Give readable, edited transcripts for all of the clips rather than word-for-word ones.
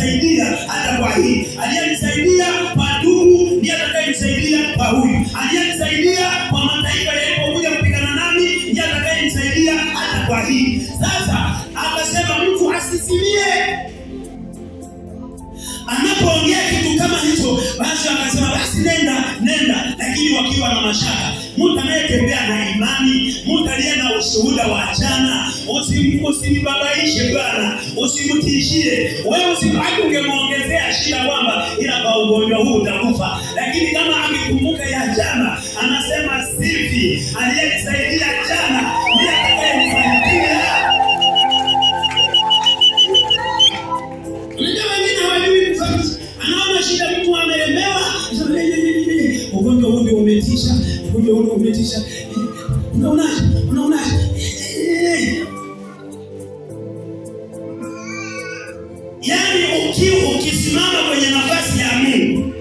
aliyenisaidia hata kwa hii, aliyenisaidia kwa ndugu ndiye atakayenisaidia kwa huyu, aliyenisaidia kwa mataifa yalipokuja kupigana nami ndiye atakayenisaidia hata kwa hii. Sasa akasema mtu asisimie anapoongea kitu kama hicho. Basi akasema basi nenda, lakini wakiwa na mashaka. Mtu anayetembea na imani, mtu aliye na ushuhuda wa jana, usimbabaishe Bwana, usimtishie. Wewe usibaki ungemuongezea shida kwamba ila kwa ugonjwa huu utakufa. Lakini kama akikumbuka ya jana, anasema sifi, aliyenisaidia jana ndiye atakayenisaidia. Anaona shida, mtu amelemewa, ugonjwa huu ndio umetisha, ugonjwa huu umetisha. Unaonaje? Yaani ukisimama kwenye nafasi ya Mungu,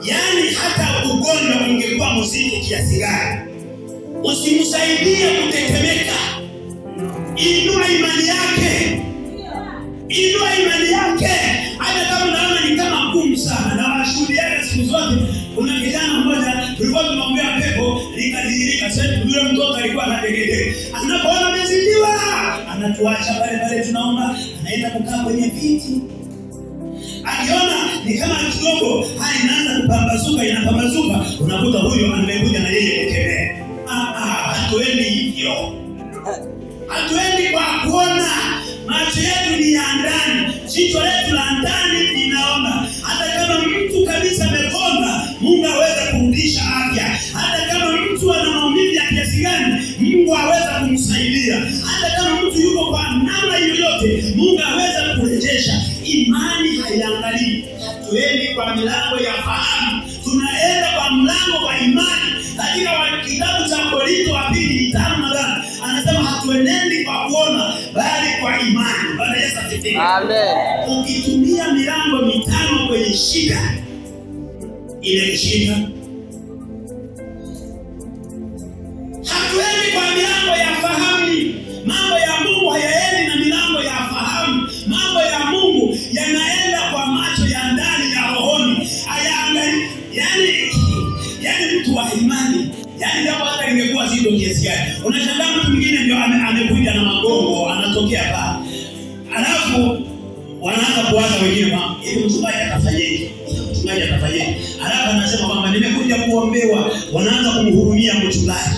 yaani hata ugonjwa ungekuwa mzito kiasi gani, usimsaidie kutetemeka. Inua imani yake. Hata kama unaona ni kama ngumu sana, na washuhudia siku zote. Kuna kijana mmoja tulikuwa tunaombea pepo likadhihirika. Sasa yule mtoto alikuwa anategedeka. Anapoona amezidiwa, anatuacha pale tunaomba, anaenda kukaa kwenye viti. Akiona ni kama kidogo hali inaanza inapambazuka, unakuta huyo amekuja na yeye kukemea. Hatuendi hivyo. Hatuendi kwa kuona. Macho yetu ni ya ndani, jicho letu la ndani linaona. Hata kama mtu kabisa amekonda, Mungu aweza kurudisha afya. Hata kama mtu ana maumivu ya kiasi gani, Mungu aweza kumsaidia. Hata kama mtu yuko kwa namna yoyote, Mungu aweza kurejesha. Imani haiangalii. Hatuendi kwa milango ya fahamu, tunaenda kwa mlango wa imani. Katika kitabu cha Korinto wa pili 5:8 anasema hatuenendi kwa kuona bali kwa imani. Bwana Yesu asifiwe. Amen. Ukitumia milango mitano kwenye shida, ile shida. Hatuendi kwa milango ya fahamu. Mambo ya Mungu hayaendi na milango ya fahamu. Mambo ya Mungu yanaenda kwa macho ya ndani ya rohoni. Hayaangalii. Yaani mtu wa imani, yaani kama hata ingekuwa zito kiasi gani. Unashangaa mtu mwingine ndio amekuja na magongo, anatokea pale. Alafu wanaanza kuwaza wengine kwamba ili mchungaji atafanyaje? Alafu anasema kwamba nimekuja kuombewa. Wanaanza kumhurumia mchungaji.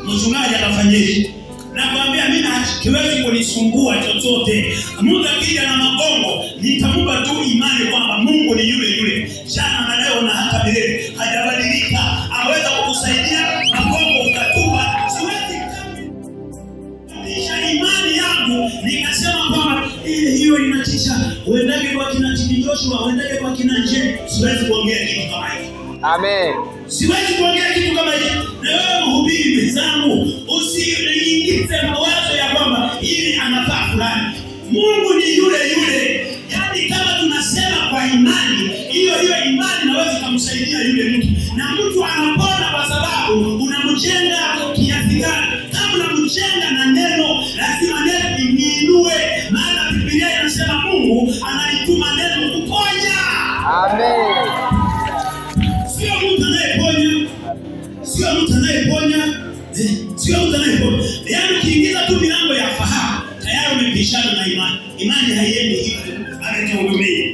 Mchungaji atafanyaje? Nakwambia mimi hakiwezi kunisumbua chochote. Mtu akija na magongo, nitampa tu imani kwamba Mungu ni yule jana na leo na hata milele. Hajabadilika. Aweza kukusaidia, magongo ukatupa. Siwezi kabisa imani yangu nikasema kwamba hiyo inatisha. Uendake kwa kina Tini Joshua, uendake kwa kina Njeni. Siwezi kuongea kitu kama hicho. Amen. Siwezi kuongea kitu kama hicho. Na wewe mhubiri mwenzangu, usiingize mawazo ya kwamba hili anafaa fulani. Mungu ni yule. Yaani kama tunasema kwa imani, hiyo imani inaweza kumsaidia yule mtu. Na mtu anapona kwa sababu unamjenga kiasi gani. Kama unamjenga na neno, lazima neno liinue. Maana Biblia inasema Mungu analituma neno kuponya. Amen. Sio mtu anayeponya. Yaani ukiingiza tu milango ya fahamu, tayari umepishana na imani. Imani haiendi hivyo. Ametuhurumia.